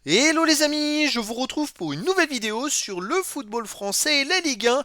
Hello les amis, je vous retrouve pour une nouvelle vidéo sur le football français et la Ligue 1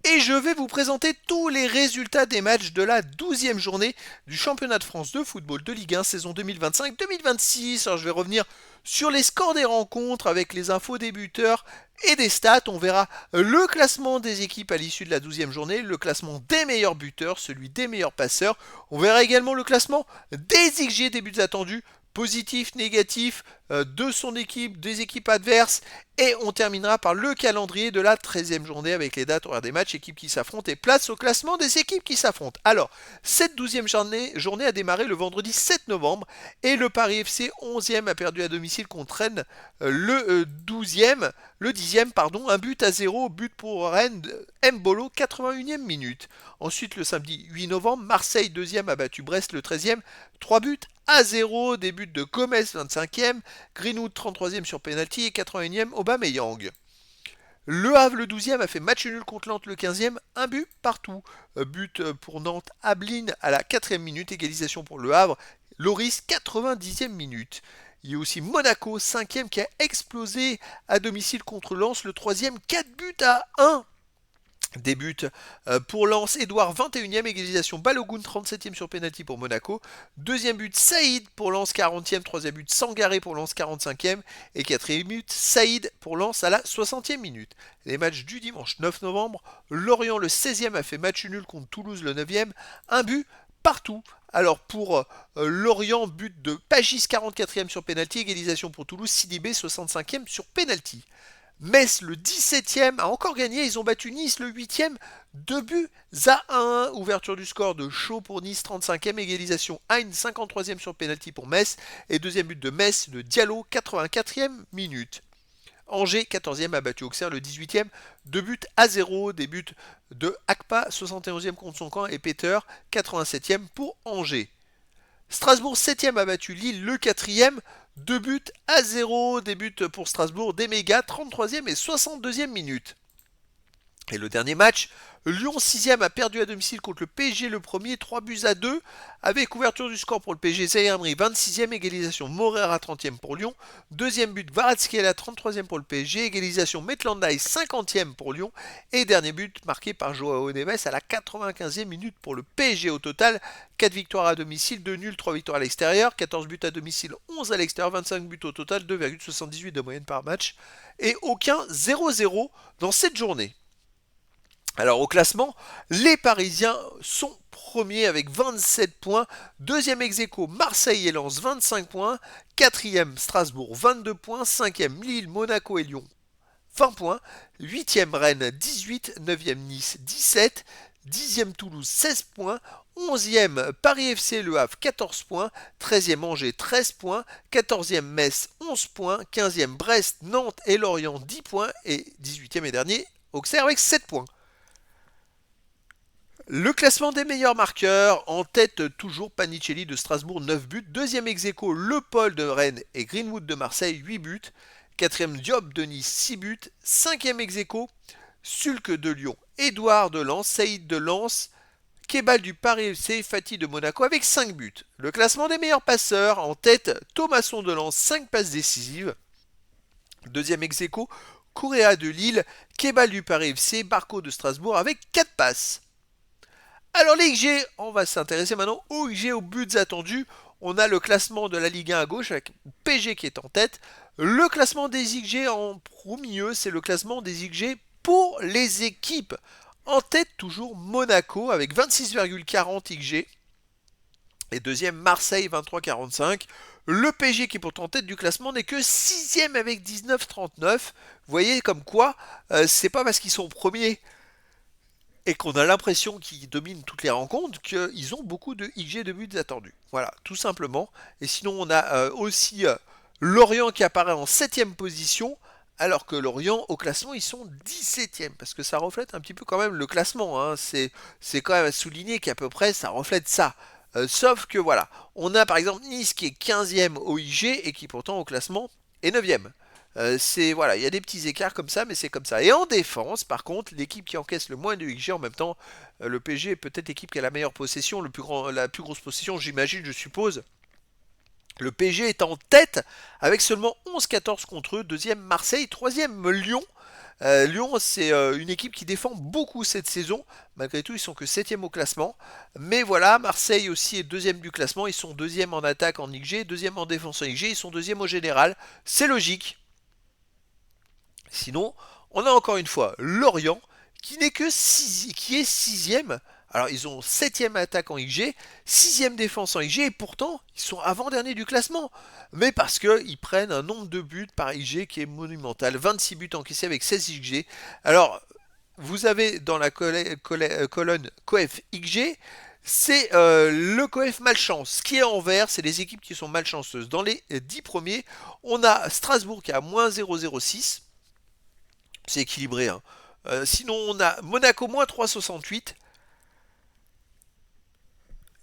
et je vais vous présenter tous les résultats des matchs de la 12e journée du championnat de France de football de Ligue 1 saison 2025-2026. Alors je vais revenir sur les scores des rencontres avec les infos des buteurs et des stats. On verra le classement des équipes à l'issue de la 12e journée, le classement des meilleurs buteurs, celui des meilleurs passeurs. On verra également le classement des XG des buts attendus, positif, négatif, de son équipe, des équipes adverses, et on terminera par le calendrier de la 13e journée avec les dates horaires des matchs, équipes qui s'affrontent et place au classement des équipes qui s'affrontent. Alors, cette 12e journée a démarré le vendredi 7 novembre et le Paris FC 11e a perdu à domicile contre Rennes le 12e, le 10e, pardon, un but à 0, but pour Rennes, Mbolo, 81e minute. Ensuite, le samedi 8 novembre, Marseille 2e a battu Brest le 13e, 3 buts à 0, des buts de Gomez 25e, Greenwood 33e sur penalty et 81e Aubameyang. Le Havre le 12e a fait match nul contre Nantes le 15e, un but partout. But pour Nantes, Ablin à la 4e minute, égalisation pour le Havre, Loris 90e minute. Il y a aussi Monaco 5e qui a explosé à domicile contre Lens, le 3e, 4 buts à 1. Des buts pour Lens, Edouard 21e, égalisation Balogun 37e sur penalty pour Monaco. Deuxième but Saïd pour Lens 40e, troisième but Sangaré pour Lens 45e et quatrième but Saïd pour Lens à la 60e minute. Les matchs du dimanche 9 novembre, Lorient le 16e a fait match nul contre Toulouse le 9e, un but partout. Alors pour Lorient, but de Pagis 44e sur penalty, égalisation pour Toulouse, Sidibé 65e sur penalty. Metz, le 17e, a encore gagné. Ils ont battu Nice, le 8e, 2 buts à 1. Ouverture du score de Shaw pour Nice, 35e. Égalisation Hein, 53e sur penalty pour Metz. Et deuxième but de Metz, de Diallo, 84e minute. Angers, 14e, a battu Auxerre, le 18e, 2 buts à 0. Des buts de Akpa, 71e contre son camp, et Peter, 87e pour Angers. Strasbourg 7e a battu Lille le 4e, 2 buts à 0, des buts pour Strasbourg, des mégas, 33e et 62e minute. Et le dernier match, Lyon 6e a perdu à domicile contre le PSG le premier, 3 buts à 2, avec ouverture du score pour le PSG, Zaïre Emery 26e, égalisation Morera 30e pour Lyon, deuxième but Kvaratskhelia 33e pour le PSG, égalisation Maitland-Niles 50e pour Lyon, et dernier but marqué par Joao Neves à la 95e minute pour le PSG. Au total, 4 victoires à domicile, 2 nuls, 3 victoires à l'extérieur, 14 buts à domicile, 11 à l'extérieur, 25 buts au total, 2,78 de moyenne par match, et aucun 0-0 dans cette journée. Alors au classement, les Parisiens sont premiers avec 27 points, deuxième ex-aequo Marseille et Lens 25 points, quatrième Strasbourg 22 points, cinquième Lille, Monaco et Lyon 20 points, huitième Rennes 18, neuvième Nice 17, dixième Toulouse 16 points, onzième Paris FC Le Havre 14 points, treizième Angers 13 points, quatorzième Metz 11 points, quinzième Brest, Nantes et Lorient 10 points et dix-huitième et dernier Auxerre avec 7 points. Le classement des meilleurs marqueurs, en tête toujours Panicelli de Strasbourg 9 buts, deuxième ex-aequo Le Paul de Rennes et Greenwood de Marseille 8 buts, quatrième Diop de Nice 6 buts, cinquième ex-aequo Sulk de Lyon, Édouard de Lens, Saïd de Lens, Kebal du Paris FC, Fatih de Monaco avec 5 buts. Le classement des meilleurs passeurs, en tête Thomasson de Lens 5 passes décisives, deuxième ex-aequo Correa de Lille, Kebal du Paris FC, Barco de Strasbourg avec 4 passes. Alors les XG, on va s'intéresser maintenant aux XG, aux buts attendus. On a le classement de la Ligue 1 à gauche avec PG qui est en tête. Le classement des XG en premier, c'est le classement des XG pour les équipes. En tête toujours Monaco avec 26,40 XG. Et deuxième Marseille 23,45. Le PG qui est pourtant en tête du classement n'est que sixième avec 19,39. Vous voyez comme quoi, c'est pas parce qu'ils sont premiers et qu'on a l'impression qu'ils dominent toutes les rencontres, qu'ils ont beaucoup de XG de buts attendus. Voilà, tout simplement. Et sinon, on a aussi Lorient qui apparaît en 7ème position, alors que Lorient, au classement, ils sont 17e, parce que ça reflète un petit peu quand même le classement. Hein. C'est quand même à souligner qu'à peu près, ça reflète ça. Sauf que voilà, on a par exemple Nice qui est 15e au IG et qui pourtant au classement est 9e. C'est voilà, il y a des petits écarts comme ça, mais c'est comme ça. Et en défense, par contre, l'équipe qui encaisse le moins de XG en même temps, le PSG est peut-être l'équipe qui a la meilleure possession, la plus grosse possession, j'imagine, je suppose. Le PSG est en tête avec seulement 11-14 contre eux. Deuxième Marseille, troisième Lyon. Lyon, c'est une équipe qui défend beaucoup cette saison. Malgré tout, ils sont que septième au classement. Mais voilà, Marseille aussi est deuxième du classement. Ils sont deuxième en attaque en XG, deuxième en défense en XG. Ils sont deuxième au général. C'est logique. Sinon, on a encore une fois Lorient qui n'est que qui est sixième. Alors ils ont septième attaque en XG, sixième défense en XG et pourtant ils sont avant-dernier du classement. Mais parce qu'ils prennent un nombre de buts par XG qui est monumental. 26 buts encaissés avec 16 XG. Alors vous avez dans la colonne coef XG, c'est le coef malchance qui est en vert, c'est les équipes qui sont malchanceuses. Dans les 10 premiers, on a Strasbourg qui a moins 0,06. C'est équilibré. Hein. Sinon, on a Monaco moins 3,68.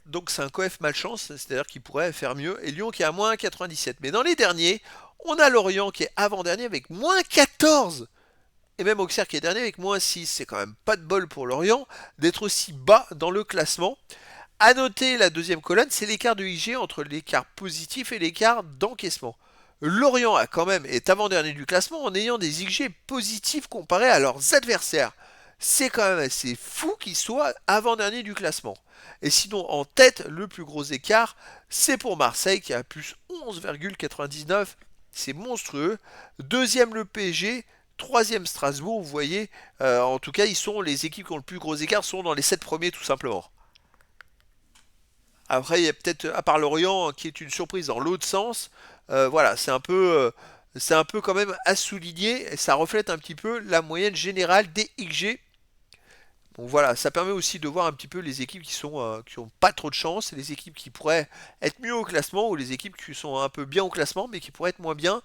Donc c'est un coef malchance, c'est-à-dire qu'il pourrait faire mieux. Et Lyon qui est à moins 97. Mais dans les derniers, on a Lorient qui est avant-dernier avec moins 14. Et même Auxerre qui est dernier avec moins 6. C'est quand même pas de bol pour Lorient d'être aussi bas dans le classement. À noter la deuxième colonne, c'est l'écart de IG entre l'écart positif et l'écart d'encaissement. Lorient a quand même est avant-dernier du classement en ayant des XG positifs comparés à leurs adversaires. C'est quand même assez fou qu'ils soient avant-dernier du classement. Et sinon, en tête, le plus gros écart, c'est pour Marseille qui a plus 11,99. C'est monstrueux. Deuxième le PSG, troisième Strasbourg. Vous voyez, en tout cas, ils sont les équipes qui ont le plus gros écart sont dans les 7 premiers tout simplement. Après, il y a peut-être, à part Lorient, qui est une surprise dans l'autre sens. Voilà, c'est un peu quand même à souligner. Et ça reflète un petit peu la moyenne générale des XG. Donc voilà, ça permet aussi de voir un petit peu les équipes qui ont pas trop de chance, et les équipes qui pourraient être mieux au classement, ou les équipes qui sont un peu bien au classement, mais qui pourraient être moins bien,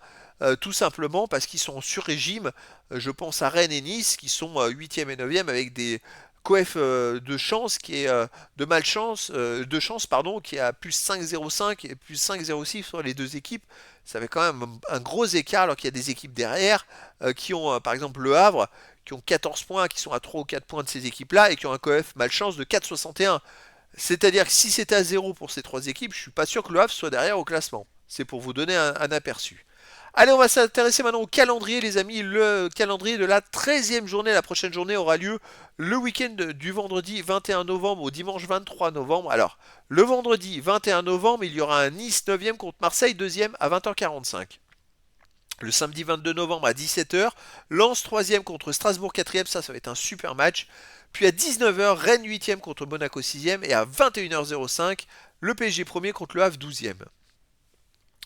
tout simplement parce qu'ils sont en sur-régime. Je pense à Rennes et Nice, qui sont 8e et 9e avec des coef de chance de malchance de chance pardon qui est à plus 5,05 et plus 5,06 sur les deux équipes. Ça fait quand même un gros écart alors qu'il y a des équipes derrière qui ont par exemple Le Havre qui ont 14 points, qui sont à 3 ou 4 points de ces équipes-là et qui ont un coef malchance de 4,61. C'est-à-dire que si c'était à 0 pour ces trois équipes, je suis pas sûr que Le Havre soit derrière au classement. C'est pour vous donner un aperçu. Allez, on va s'intéresser maintenant au calendrier, les amis. Le calendrier de la 13e journée. La prochaine journée aura lieu le week-end du vendredi 21 novembre au dimanche 23 novembre. Alors, le vendredi 21 novembre, il y aura un Nice 9e contre Marseille 2e à 20h45. Le samedi 22 novembre à 17h, Lens 3e contre Strasbourg 4e, ça va être un super match. Puis à 19h, Rennes 8e contre Monaco 6e et à 21h05, le PSG 1er contre le Havre 12e.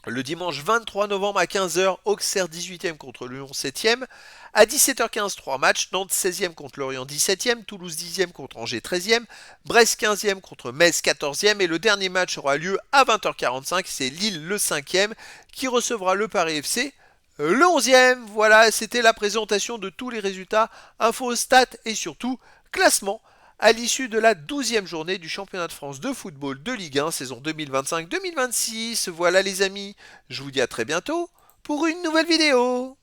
Le dimanche 23 novembre à 15h, Auxerre 18e contre Lyon 7e. À 17h15, 3 matchs. Nantes 16e contre Lorient 17e. Toulouse 10e contre Angers 13e. Brest 15e contre Metz 14e. Et le dernier match aura lieu à 20h45. C'est Lille le 5e qui recevra le Paris FC le 11e. Voilà, c'était la présentation de tous les résultats, infos, stats et surtout classement à l'issue de la 12e journée du championnat de France de football de Ligue 1 saison 2025-2026. Voilà les amis, je vous dis à très bientôt pour une nouvelle vidéo.